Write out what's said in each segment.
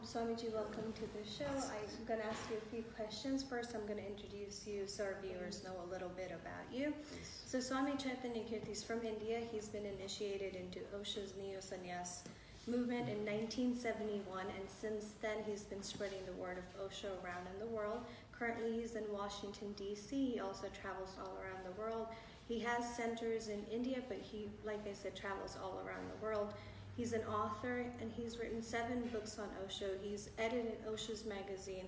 Swamiji, welcome to the show. I'm going to ask you a few questions. First, I'm going to introduce you so our viewers know a little bit about you. So Swami Chaitanya Keerti is from India. He's been initiated into Osho's Neo-Sannyas movement in 1971, and since then he's been spreading the word of Osho around in the world. Currently he's in Washington, D.C. He also travels all around the world. He has centers in India, but he, like I said, travels all around the world. He's an author, and he's written 7 books on Osho. He's edited Osho's magazine.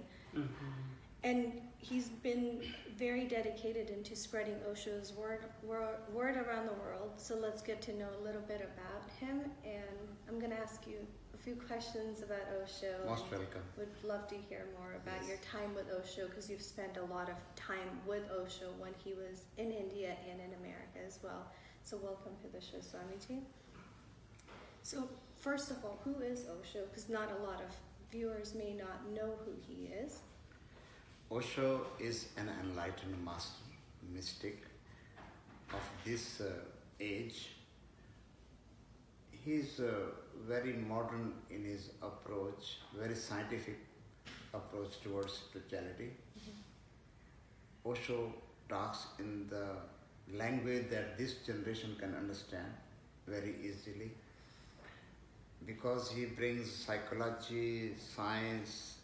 And he's been very dedicated into spreading Osho's word around the world. So let's get to know a little bit about him. And I'm going to ask you a few questions about Osho. Most welcome. Would love to hear more about your time with Osho, because you've spent a lot of time with Osho when he was in India and in America as well. So welcome to the show, Swamiji. So first of all, who is Osho? Because not a lot of viewers may not know who he is. Osho is an enlightened master, mystic of this age. He's very modern in his approach, very scientific approach towards spirituality. Osho talks in the language that this generation can understand very easily, because he brings psychology, science,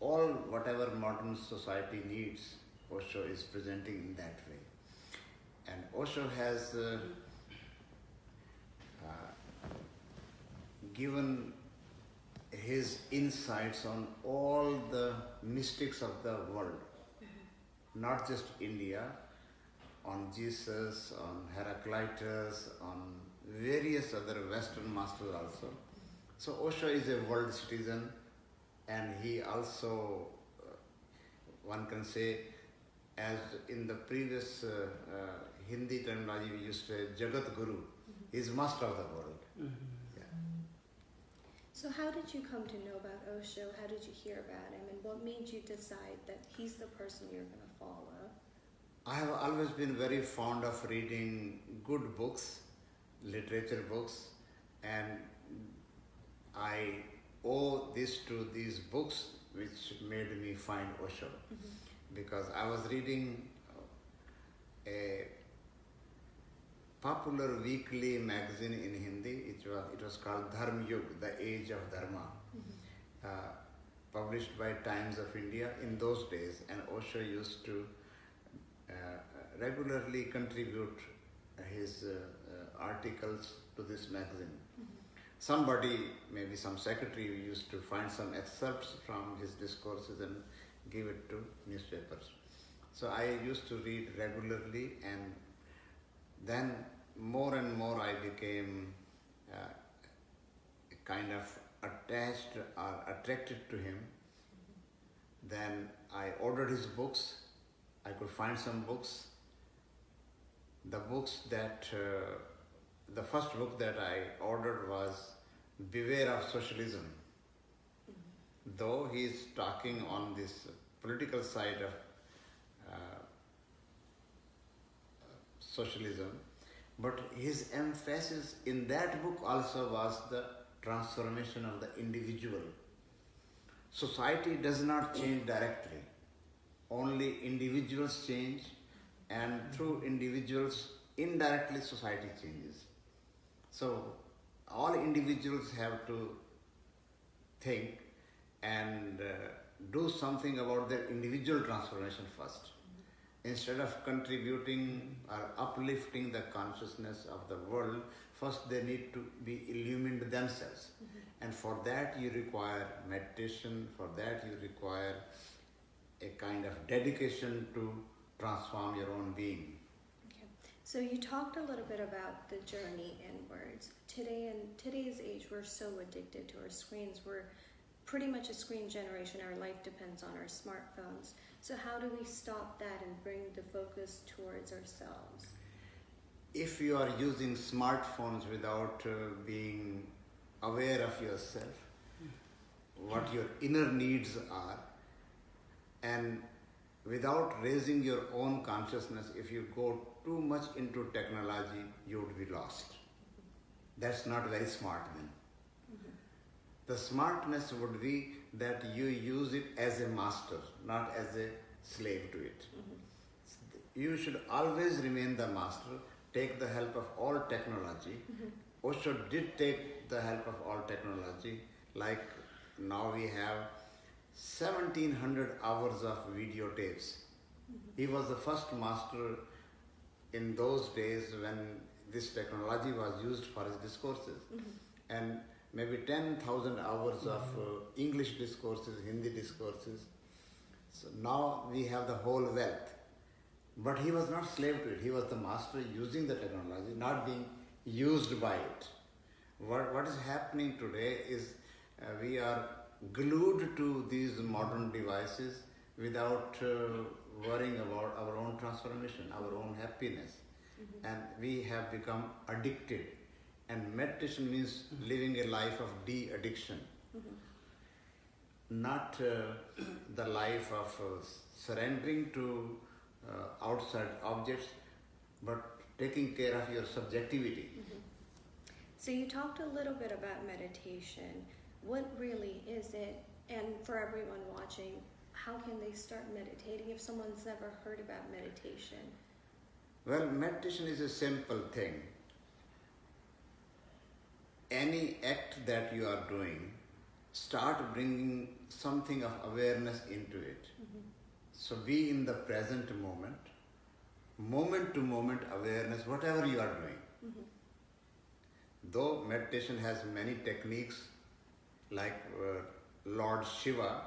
all whatever modern society needs, Osho is presenting in that way. And Osho has given his insights on all the mystics of the world, not just India, on Jesus, on Heraclitus, on various other Western masters also. So Osho is a world citizen, and he also, one can say, as in the previous Hindi terminology we used to say, Jagat Guru, he is master of the world. Yeah. So how did you come to know about Osho? How did you hear about him? And what made you decide that he's the person you're going to follow? I have always been very fond of reading good books, literature books, and I owe this to these books which made me find Osho. Because I was reading a popular weekly magazine in Hindi. It was called Dharma Yug, the Age of Dharma, published by Times of India in those days. And Osho used to regularly contribute his articles to this magazine. Somebody, maybe some secretary, used to find some excerpts from his discourses and give it to newspapers. So I used to read regularly, and then more and more I became kind of attached or attracted to him. Then I ordered his books. I could find some books. The books that the first book that I ordered was Beware of Socialism. Though he is talking on this political side of socialism, but his emphasis in that book also was the transformation of the individual. Society does not change directly. Only individuals change, and through individuals, indirectly society changes. So all individuals have to think and do something about their individual transformation first. Instead of contributing or uplifting the consciousness of the world, first they need to be illumined themselves. And for that you require meditation, for that you require a kind of dedication to transform your own being. Okay. So you talked a little bit about the journey inwards. Today, in today's age, we're so addicted to our screens. We're pretty much a screen generation. Our life depends on our smartphones. So how do we stop that and bring the focus towards ourselves? If you are using smartphones without being aware of yourself, what your inner needs are, and without raising your own consciousness, if you go too much into technology, you would be lost. That's not very smart then. The smartness would be that you use it as a master, not as a slave to it. You should always remain the master, take the help of all technology. Osho did take the help of all technology, like now we have 1700 hours of videotapes. He was the first master in those days when this technology was used for his discourses. And maybe 10,000 hours of English discourses, Hindi discourses. So now we have the whole wealth. But he was not slave to it. He was the master using the technology, not being used by it. What is happening today is we are glued to these modern devices without worrying about our own transformation, our own happiness. And we have become addicted. And meditation means living a life of de-addiction. Not the life of surrendering to outside objects, but taking care of your subjectivity. So you talked a little bit about meditation. What really is it? And for everyone watching, how can they start meditating if someone's never heard about meditation? Well, meditation is a simple thing. Any act that you are doing, start bringing something of awareness into it. So be in the present moment to moment awareness, whatever you are doing. Though meditation has many techniques, like Lord Shiva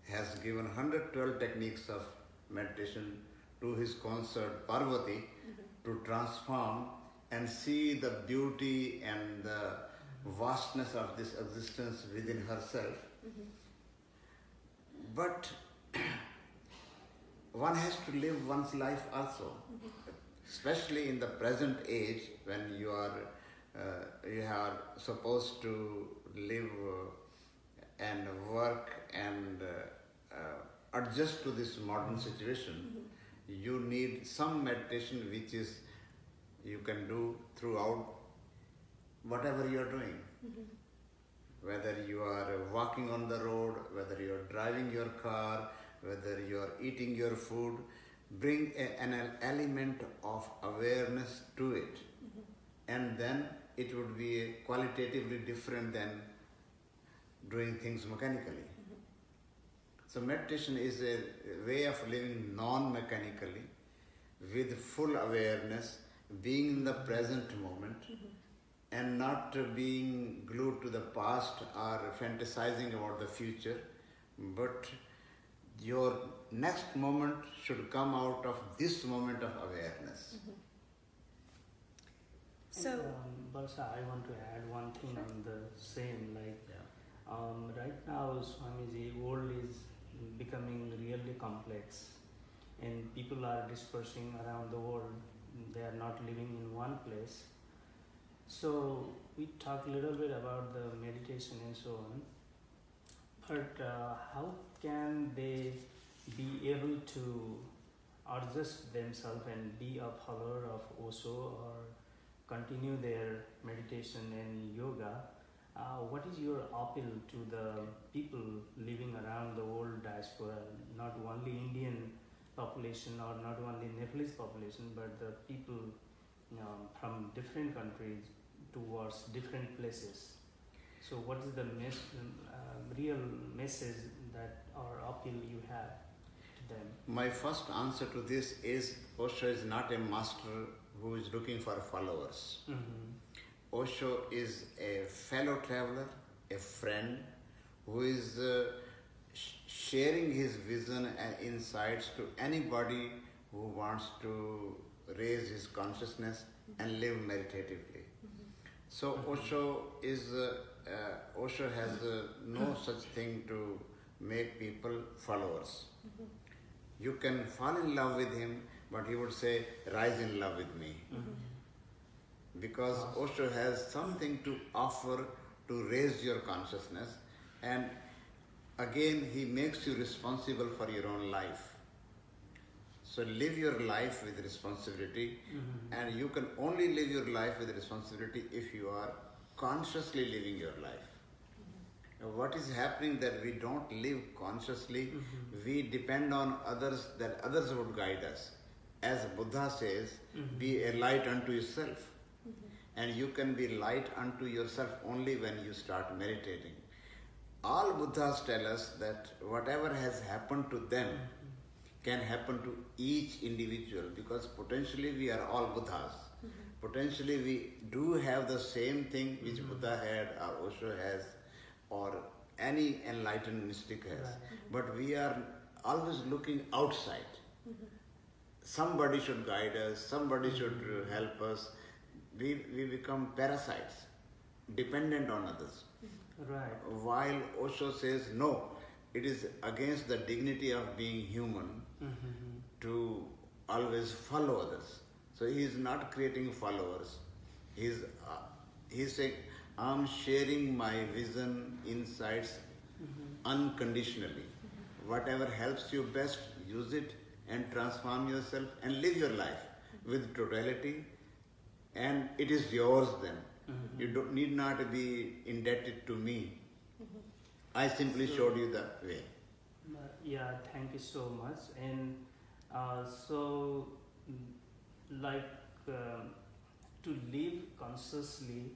has given 112 techniques of meditation to his consort Parvati to transform and see the beauty and the vastness of this existence within herself. But one has to live one's life also, especially in the present age when you are supposed to live and work and adjust to this modern situation. You need some meditation which is you can do throughout whatever you are doing. Whether you are walking on the road, whether you are driving your car, whether you are eating your food, bring an element of awareness to it. And then it would be qualitatively different than doing things mechanically. So meditation is a way of living non-mechanically, with full awareness, being in the present moment, and not being glued to the past or fantasizing about the future, but your next moment should come out of this moment of awareness. So, Barsha, I want to add one thing on the same. Right now, Swamiji, world is becoming really complex, and people are dispersing around the world. They are not living in one place. So we talk a little bit about the meditation and so on. But how can they be able to adjust themselves and be a follower of Osho or continue their meditation and yoga? What is your appeal to the people living around the world diaspora, not only Indian population or not only Nepalese population, but the people from different countries towards different places? So what is the real message that or appeal you have to them? My first answer to this is Osho is not a master who is looking for followers. Osho is a fellow traveler, a friend who is sharing his vision and insights to anybody who wants to raise his consciousness and live meditatively. So Osho has no such thing to make people followers. You can fall in love with him, but he would say, rise in love with me. Because Osho has something to offer to raise your consciousness, and again he makes you responsible for your own life. So live your life with responsibility, and you can only live your life with responsibility if you are consciously living your life. what is happening that we don't live consciously, we depend on others, that others would guide us. As Buddha says, be a light unto yourself. And you can be light unto yourself only when you start meditating. All Buddhas tell us that whatever has happened to them can happen to each individual, because potentially we are all Buddhas. Potentially we do have the same thing which Buddha had, or Osho has, or any enlightened mystic has. But we are always looking outside. Somebody should guide us, somebody should help us. We become parasites, dependent on others. Right. While Osho says, no, it is against the dignity of being human to always follow others. So he is not creating followers. He's saying, I'm sharing my vision, insights unconditionally. Whatever helps you best, use it and transform yourself and live your life with totality. And it is yours then. You need not be indebted to me. I simply showed you the way. Yeah, thank you so much. And to live consciously,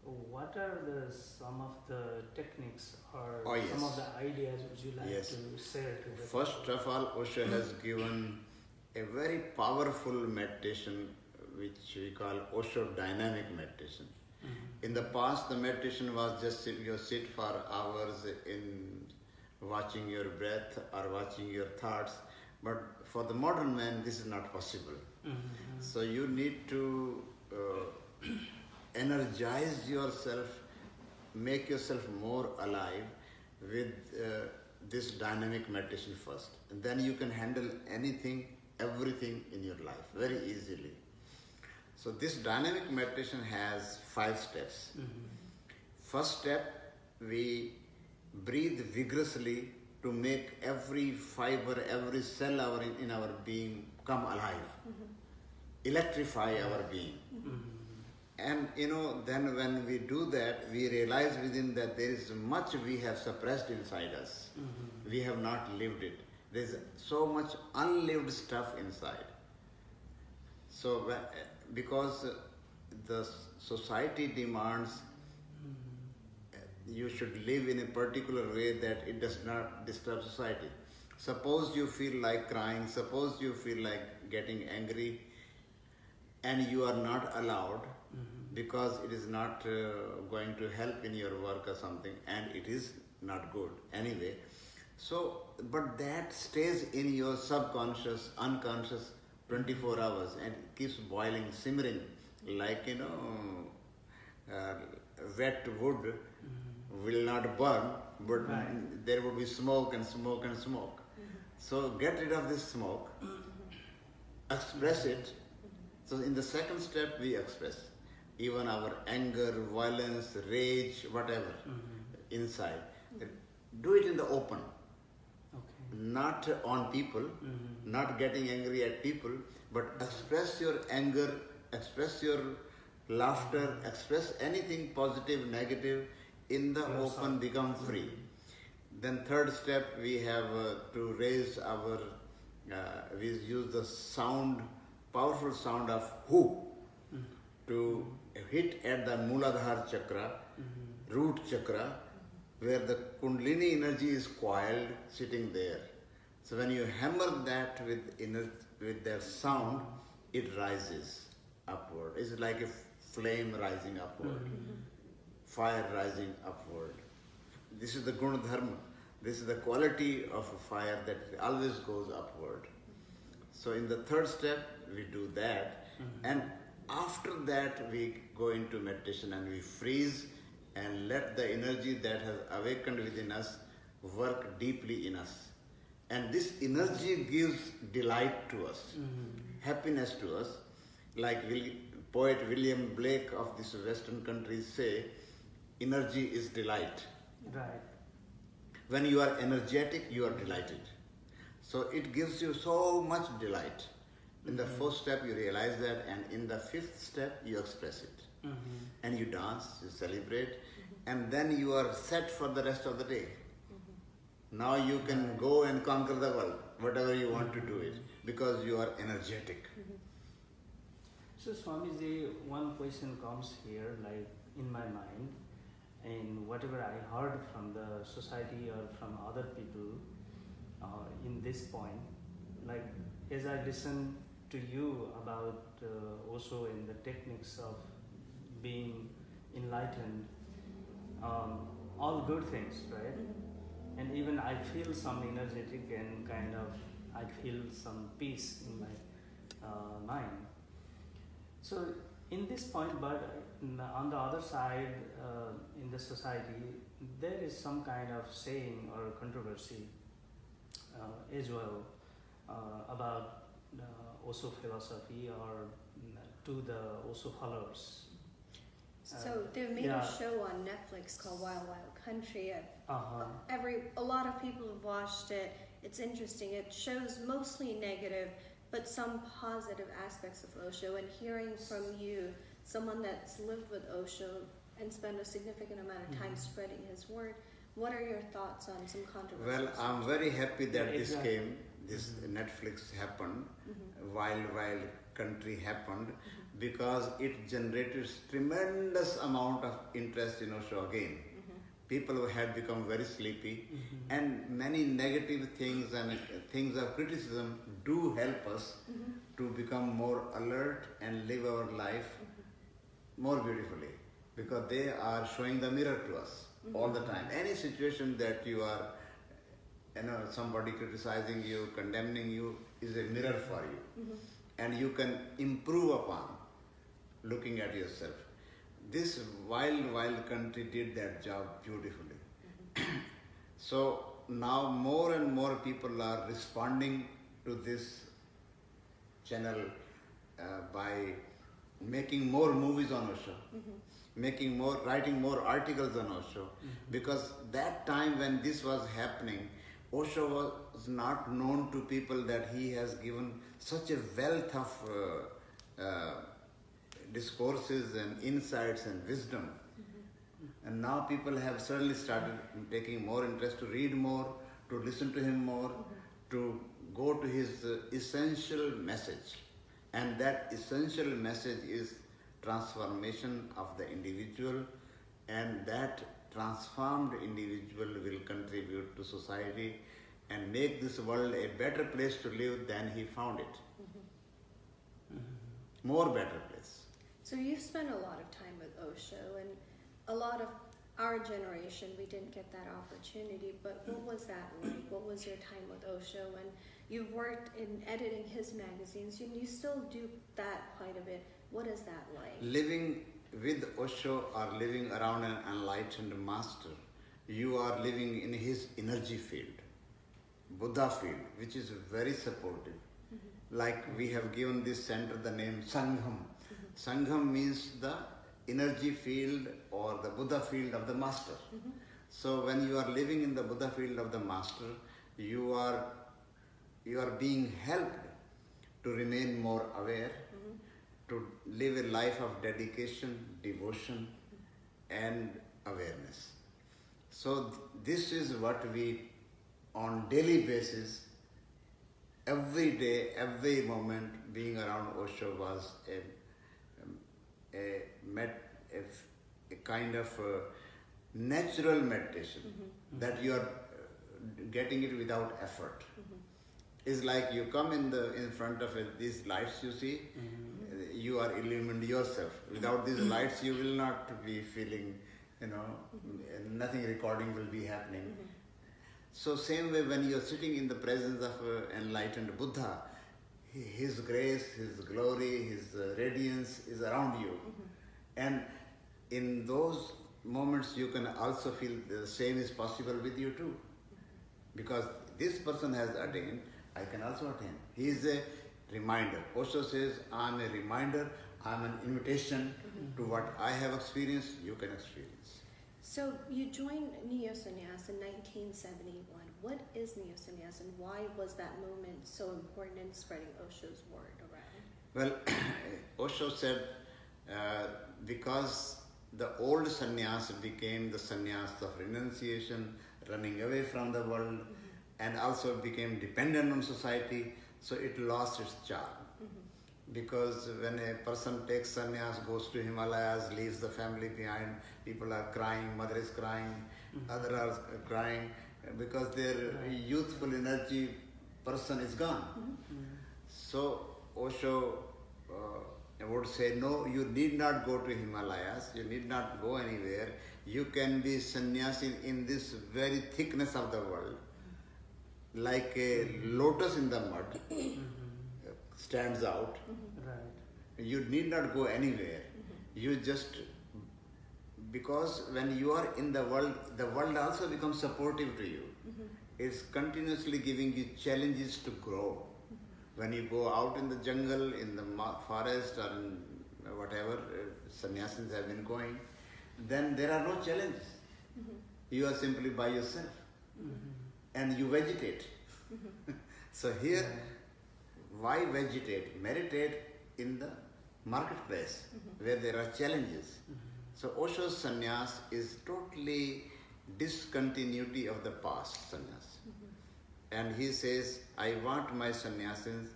what are some of the techniques or some of the ideas would you like to share to the First of all, Osho has given a very powerful meditation which we call Osho dynamic meditation. In the past, the meditation was just you sit for hours in watching your breath or watching your thoughts. But for the modern man, this is not possible. So you need to energize yourself, make yourself more alive with this dynamic meditation first. And then you can handle anything, everything in your life very easily. So this dynamic meditation has 5 steps. First step, we breathe vigorously to make every fiber, every cell in our being come alive. Electrify our being. And then when we do that, we realize within that there is much we have suppressed inside us. We have not lived it. There is so much unlived stuff inside. So because the society demands you should live in a particular way that it does not disturb society. Suppose you feel like crying, suppose you feel like getting angry, and you are not allowed because it is not going to help in your work or something, and it is not good anyway. So, but that stays in your subconscious, unconscious 24 hours and keeps boiling, simmering, like, wet wood will not burn, but there would be smoke and smoke and smoke. So get rid of this smoke, express it. So in the second step, we express even our anger, violence, rage, whatever inside. Do it in the open. Not on people, not getting angry at people, but express your anger, express your laughter, express anything positive, negative, in the open, become free. Then third step, we have to raise our, we use the sound, powerful sound of Hu to hit at the Muladhara chakra, root chakra, where the Kundalini energy is coiled, sitting there. So when you hammer that with their sound, it rises upward. It's like a flame rising upward, fire rising upward. This is the Gunadharma. This is the quality of a fire that always goes upward. So in the third step, we do that. And after that, we go into meditation and we freeze and let the energy that has awakened within us work deeply in us. And this energy gives delight to us, happiness to us. Like poet William Blake of these Western countries say, energy is delight. Right. When you are energetic, you are delighted. So it gives you so much delight. In the fourth step, you realize that, and in the fifth step, you express it. And you dance, you celebrate, and then you are set for the rest of the day. Now you can go and conquer the world, whatever you want to do it, because you are energetic. So Swamiji, one question comes here, like in my mind, and whatever I heard from the society or from other people in this point, like as I listen to you about Osho and the techniques of being enlightened, all good things, right? And even I feel some energetic and kind of, I feel some peace in my mind. So in this point, but on the other side, in the society, there is some kind of saying or controversy as well about Osho philosophy or to the Osho followers. So they made a show on Netflix called Wild Wild Country. A lot of people have watched it. It's interesting. It shows mostly negative, but some positive aspects of Osho. And hearing from you, someone that's lived with Osho and spent a significant amount of time spreading his word, what are your thoughts on some controversies? Well, I'm very happy that this Netflix happened, Wild Wild Country happened, because it generated tremendous amount of interest in Osho again. People had become very sleepy, and many negative things and things of criticism do help us to become more alert and live our life more beautifully, because they are showing the mirror to us all the time. Any situation that you are, somebody criticizing you, condemning you, is a mirror for you, and you can improve upon looking at yourself. This Wild Wild Country did that job beautifully. So now more and more people are responding to this channel by making more movies on Osho, writing more articles on Osho, because that time when this was happening, Osho was not known to people that he has given such a wealth of discourses and insights and wisdom. And now people have certainly started taking more interest to read more, to listen to him more, to go to his essential message. And that essential message is transformation of the individual, and that transformed individual will contribute to society and make this world a better place to live than he found it. More better place. So you've spent a lot of time with Osho, and a lot of our generation, we didn't get that opportunity, but what was that like? What was your time with Osho? And you've worked in editing his magazines, and you still do that quite a bit. What is that like? Living with Osho or living around an enlightened master, you are living in his energy field, Buddha field, which is very supportive. Like we have given this center the name Sangham. Sangham means the energy field or the Buddha field of the master. So when you are living in the Buddha field of the master, you are being helped to remain more aware, to live a life of dedication, devotion, and awareness. So this is what we, on daily basis, every day, every moment, being around Osho was a kind of natural meditation that you are getting it without effort. It's like you come in front of these lights you see, you are illumined yourself. Without these lights you will not be feeling, nothing recording will be happening. So same way when you are sitting in the presence of enlightened Buddha, his grace, his glory, his radiance is around you. And in those moments you can also feel the same is possible with you too. Because this person has attained, I can also attain. He is a reminder. Osho says, I am a reminder, I am an invitation to what I have experienced, you can experience. So you joined Neo-Sannyas in 1971. What is Neo-Sannyas, and why was that moment so important in spreading Osho's word around? Well, Osho said, because the old sannyas became the sannyas of renunciation, running away from the world, and also became dependent on society, so it lost its charm. Because when a person takes sannyas, goes to Himalayas, leaves the family behind, people are crying, mother is crying, others are crying, because their youthful energy person is gone. So Osho would say, no, you need not go to Himalayas, you need not go anywhere, you can be sannyasi in this very thickness of the world, like a lotus in the mud, stands out. You need not go anywhere. You just, because when you are in the world also becomes supportive to you. It's continuously giving you challenges to grow. When you go out in the jungle, in the forest, or in whatever sannyasis have been going, then there are no challenges. You are simply by yourself. And you vegetate. So here, why vegetate? Meditate in the marketplace where there are challenges. So Osho's sannyas is totally discontinuity of the past sannyas. And he says, I want my sannyasis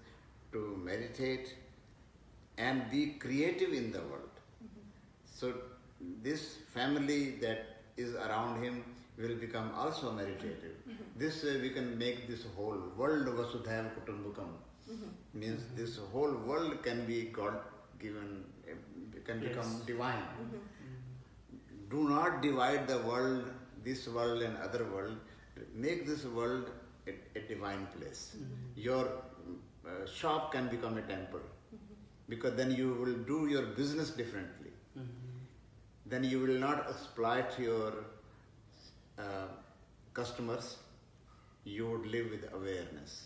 to meditate and be creative in the world. So this family that is around him will become also meditative. This way we can make this whole world Vasudhaiva Kutumbakam. Means this whole world can be God given, can become divine. Do not divide the world, this world and other world. Make this world a divine place. Your shop can become a temple, because then you will do your business differently. Then you will not exploit your customers. You would live with awareness.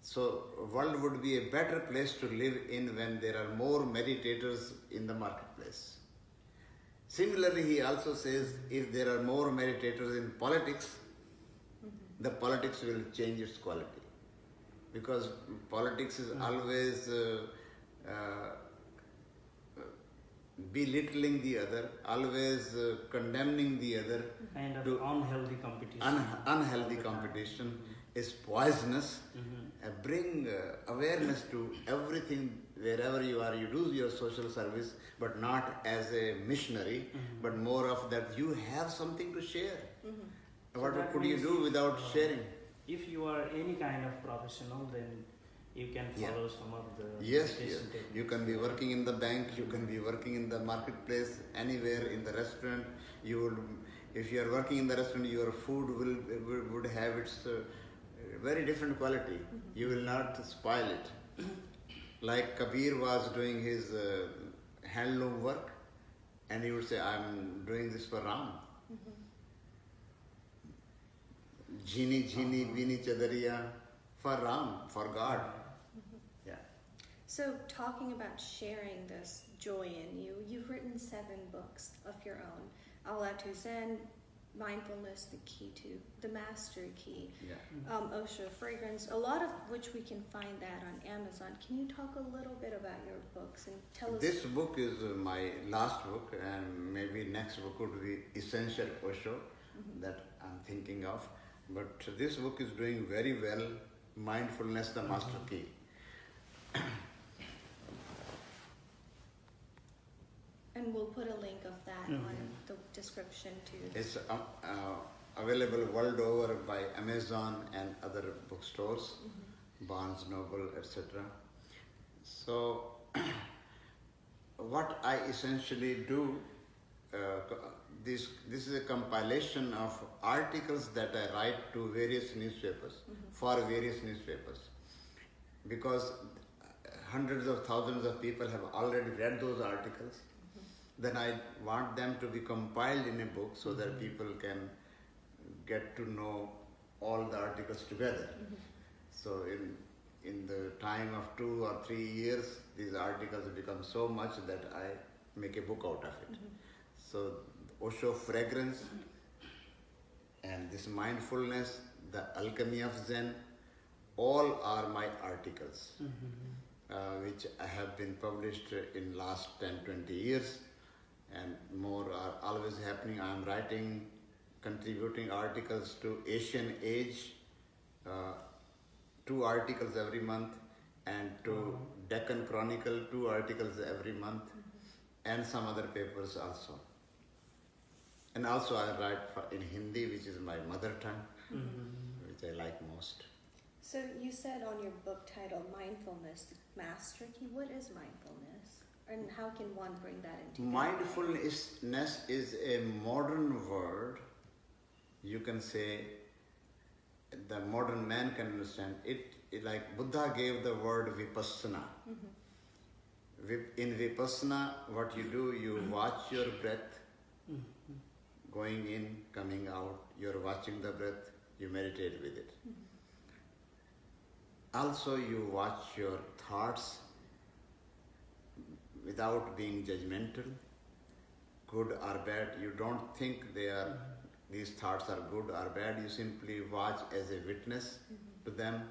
So world would be a better place to live in when there are more meditators in the marketplace. Similarly, he also says, if there are more meditators in politics, the politics will change its quality. Because politics is always belittling the other, always condemning the other. Kind of unhealthy competition. Unhealthy competition is poisonous. Bring awareness to everything. Wherever you are, you do your social service, but not as a missionary, but more of that you have something to share. What could you do without sharing? If you are any kind of professional, then you can follow some of the Yes. You can be working in the bank, you can be working in the marketplace, anywhere in the restaurant. If you are working in the restaurant, your food would have its very different quality. You will not spoil it. Like Kabir was doing his handloom work, and he would say, I'm doing this for Ram. Jini, Bini, Chadariya, for Ram, for God. Yeah. So talking about sharing this joy in you, you've written 7 books of your own. Alchemy of Zen, Mindfulness, the Key to the Master Key, Osho Fragrance, a lot of which we can find that on Amazon. Can you talk a little bit about your books and tell us? This book is my last book, and maybe next book would be Essential Osho that I'm thinking of. But this book is doing very well, Mindfulness, the Master Key. And we'll put a link of that on the description too. It's available world over by Amazon and other bookstores, Barnes Noble, etc. So, what I essentially do, this is a compilation of articles that I write to various newspapers, for various newspapers. Because hundreds of thousands of people have already read those articles. Then I want them to be compiled in a book so that people can get to know all the articles together. So in the time of 2 or 3 years, these articles become so much that I make a book out of it. So Osho Fragrance and this Mindfulness, the Alchemy of Zen, all are my articles, which have been published in last 10-20 years. and more are always happening. I am writing, contributing articles to Asian Age, 2 articles every month, and to Deccan Chronicle, 2 articles every month, and some other papers also. And also I write in Hindi, which is my mother tongue, which I like most. So you said on your book title, Mindfulness, Master Key. What is mindfulness? And how can one bring that into Mindfulness is a modern word. You can say, the modern man can understand it. Like Buddha gave the word vipassana. In vipassana, what you do, you watch your breath, going in, coming out. You're watching the breath, you meditate with it. Also, you watch your thoughts without being judgmental, good or bad. You don't think these thoughts are good or bad. You simply watch as a witness to them.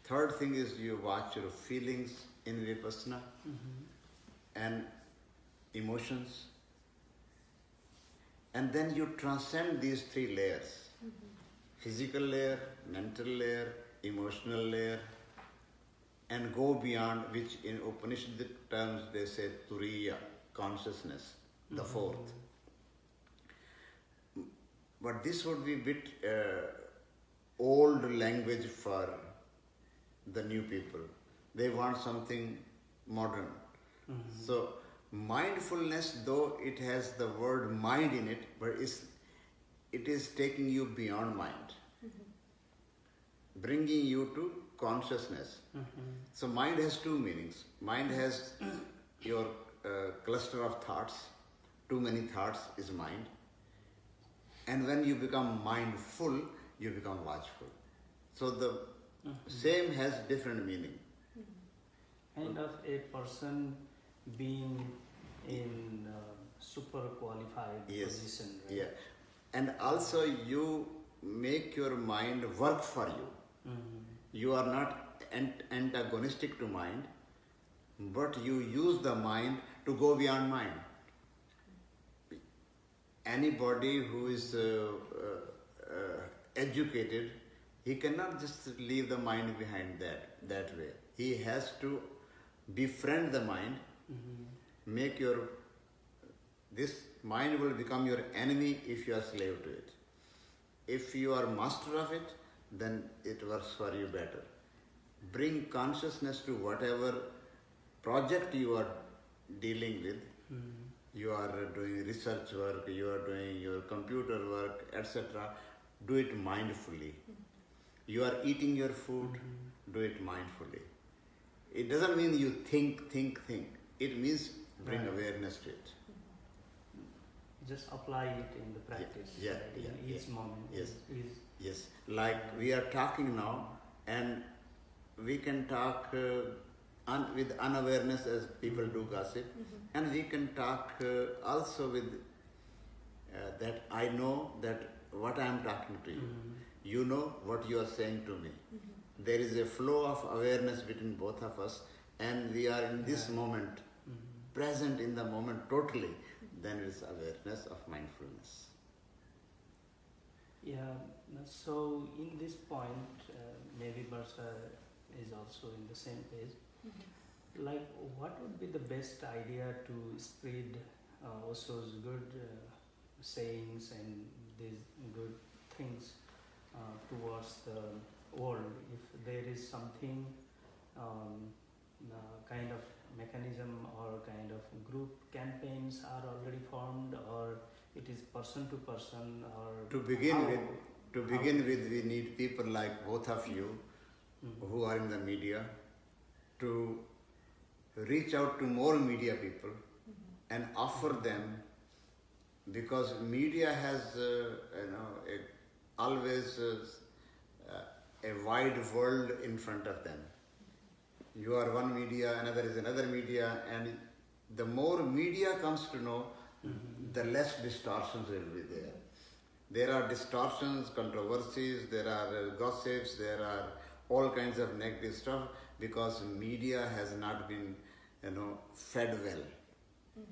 Third thing is you watch your feelings in vipassana and emotions. And then you transcend these 3 layers. Physical layer, mental layer, emotional layer, and go beyond, which in Upanishadic terms they say Turiya, consciousness, the 4th. But this would be a bit old language for the new people. They want something modern. So mindfulness, though it has the word mind in it, but it is taking you beyond mind, bringing you to consciousness. So mind has 2 meanings. Mind has your cluster of thoughts. Too many thoughts is mind. And when you become mindful, you become watchful. So the same has different meaning. Kind of a person being in super qualified position, right? Yeah. And also you make your mind work for you. You are not antagonistic to mind, but you use the mind to go beyond mind. Anybody who is educated, he cannot just leave the mind behind that way. He has to befriend the mind, make this mind will become your enemy if you are slave to it. If you are master of it, then it works for you better. Bring consciousness to whatever project you are dealing with. You are doing research work, you are doing your computer work, etc. Do it mindfully. You are eating your food, do it mindfully. It doesn't mean you think. It means bring awareness to it. Just apply it in the practice. In each moment. Yes. Like we are talking now, and we can talk with unawareness as people do gossip, and we can talk also with that I know that what I am talking to you. You know what you are saying to me. There is a flow of awareness between both of us, and we are in this moment, present in the moment totally. Then it is awareness of mindfulness. Yeah, so in this point, maybe Barsha is also in the same page. Like, what would be the best idea to spread Osho's good sayings and these good things towards the world? If there is something kind of mechanism or kind of group campaigns are already formed, or it is person to person, or to begin with, we need people like both of you who are in the media to reach out to more media people and offer them, because media has always a wide world in front of them. You are one media, another is another media, and the more media comes to know, the less distortions will be there. There are distortions, controversies, there are gossips, there are all kinds of negative stuff, because media has not been, fed well.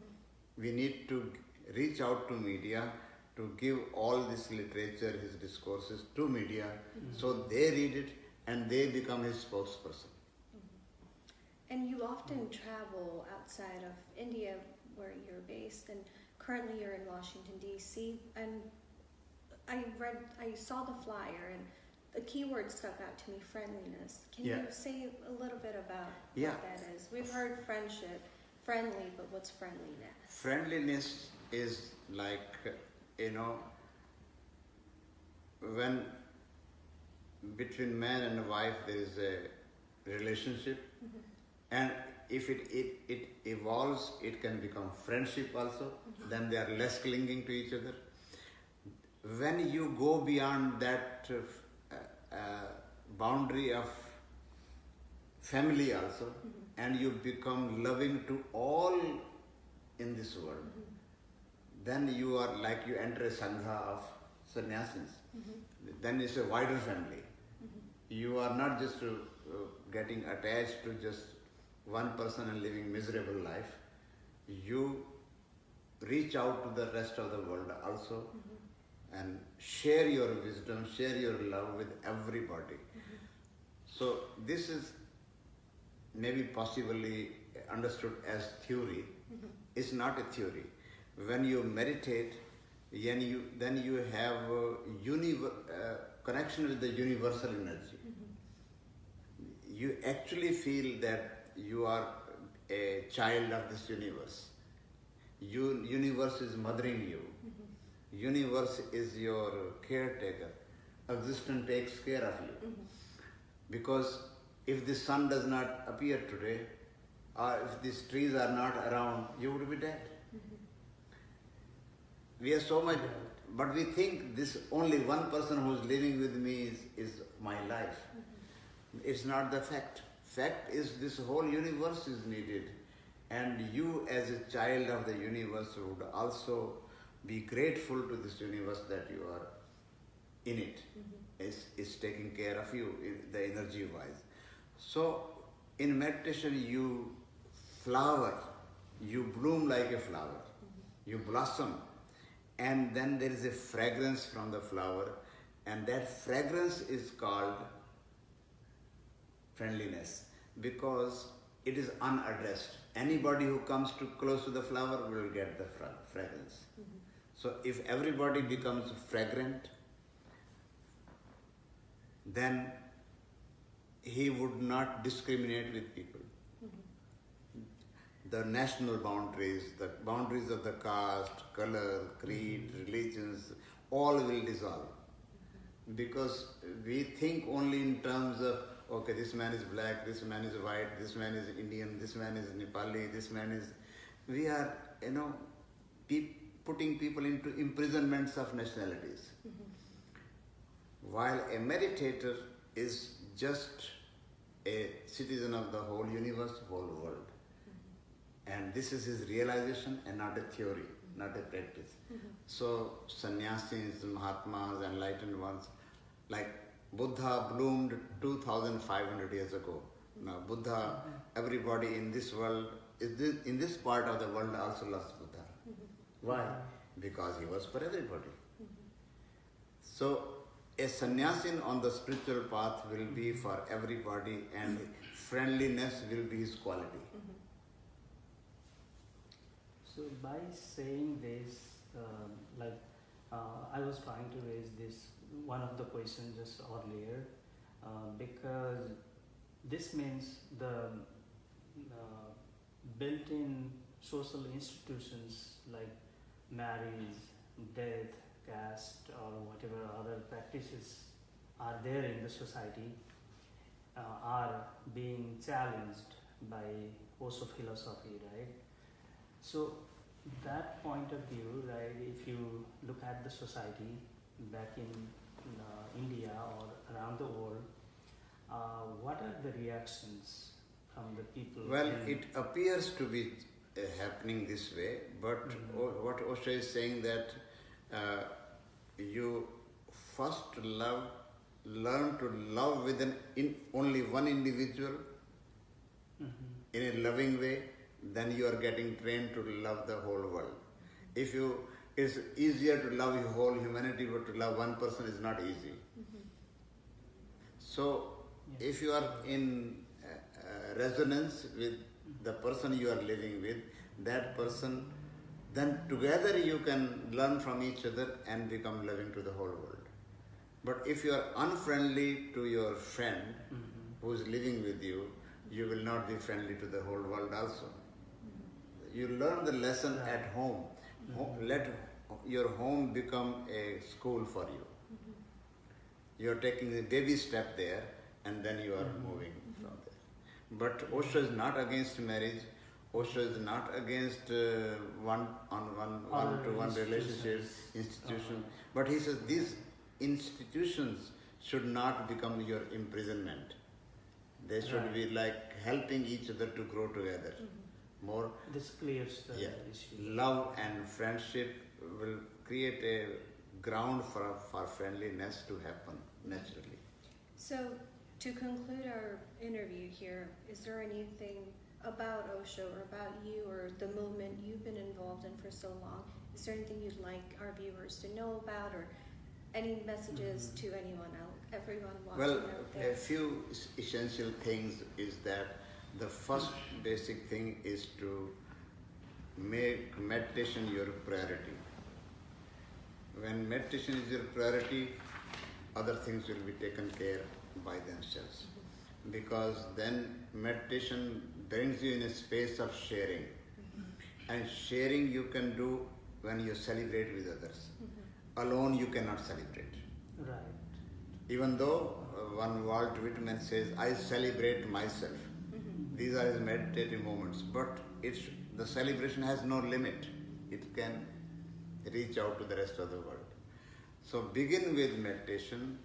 we need to reach out to media to give all this literature, his discourses to media, so they read it and they become his spokesperson. And you often travel outside of India, where you're based, and currently you're in Washington, D.C., and I saw the flyer, and the keyword stuck out to me, friendliness. Can you say a little bit about what that is? We've heard friendship, friendly, but what's friendliness? Friendliness is like, when between man and wife there is a relationship, and if it evolves, it can become friendship also, then they are less clinging to each other. When you go beyond that boundary of family also, and you become loving to all in this world, then you are like you enter a sangha of sannyasis. Then it's a wider family. You are not just getting attached to just one person and living miserable life. You reach out to the rest of the world also, and share your wisdom, share your love with everybody. So this is maybe possibly understood as theory. It's not a theory. When you meditate, then you have connection with the universal energy. You actually feel that you are a child of this universe. Universe is mothering you. Universe is your caretaker. Existence takes care of you. Because if the sun does not appear today, or if these trees are not around, you would be dead. We are so much, but we think this only one person who is living with me is my life. It's not the fact. Fact is this whole universe is needed, and you as a child of the universe would also be grateful to this universe that you are in it. It's taking care of you, the energy wise. So in meditation you flower, you bloom like a flower, you blossom, and then there is a fragrance from the flower, and that fragrance is called friendliness, because it is unaddressed. Anybody who comes too close to the flower will get the fragrance. So if everybody becomes fragrant, then he would not discriminate with people. The national boundaries, the boundaries of the caste, color, creed, religions, all will dissolve. Because we think only in terms of, okay, this man is black, this man is white, this man is Indian, this man is Nepali, this man is... We are, putting people into imprisonments of nationalities. While a meditator is just a citizen of the whole universe, whole world. And this is his realization and not a theory, not a practice. So sannyasis, Mahatmas, enlightened ones, like Buddha bloomed 2,500 years ago. Now Buddha, everybody in this world, in this part of the world also loves Buddha. Why? Because he was for everybody. So a sannyasin on the spiritual path will be for everybody, and friendliness will be his quality. So by saying this, I was trying to raise this, one of the questions just earlier, because this means the built-in social institutions like marriage, death, caste, or whatever other practices are there in the society are being challenged by Osho philosophy, right? So that point of view, right, if you look at the society back in India or around the world, what are the reactions from the people? Well, it appears to be happening this way, but what Osho is saying that you first learn to love with only one individual in a loving way, then you are getting trained to love the whole world. It's easier to love the whole humanity, but to love one person is not easy. So, if you are in resonance with the person you are living with, that person, then together you can learn from each other and become loving to the whole world. But if you are unfriendly to your friend who is living with you, you will not be friendly to the whole world also. You learn the lesson at home. Let your home become a school for you. You are taking the baby step there, and then you are moving from there. But Osho is not against marriage. Osho is not against one-to-one relationships, institutions. But he says these institutions should not become your imprisonment. They should be like helping each other to grow together. More. This clears the issue. Love and friendship will create a ground for friendliness to happen naturally. So, to conclude our interview here, is there anything about Osho or about you or the movement you've been involved in for so long? Is there anything you'd like our viewers to know about, or any messages to anyone else, everyone watching out there? A few essential things is that the first basic thing is to make meditation your priority. When meditation is your priority, other things will be taken care by themselves. Because then meditation brings you in a space of sharing. And sharing you can do when you celebrate with others. Alone you cannot celebrate. Right. Even though one Walt Whitman says, I celebrate myself. These are his meditative moments. But the celebration has no limit. It can reach out to the rest of the world. So begin with meditation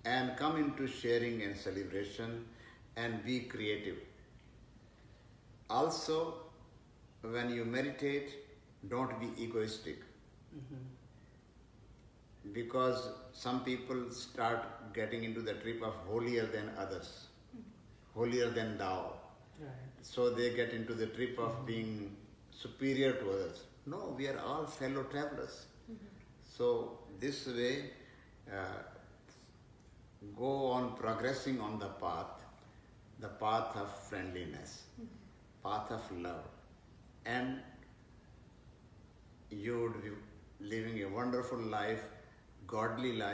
and come into sharing and celebration and be creative. Also, when you meditate, don't be egoistic. Because some people start getting into the trip of holier than others, holier than thou. Right. So they get into the trip of being superior to others. No, we are all fellow travelers. So this way, go on progressing on the path of friendliness, path of love, and you would be living a wonderful life, godly life,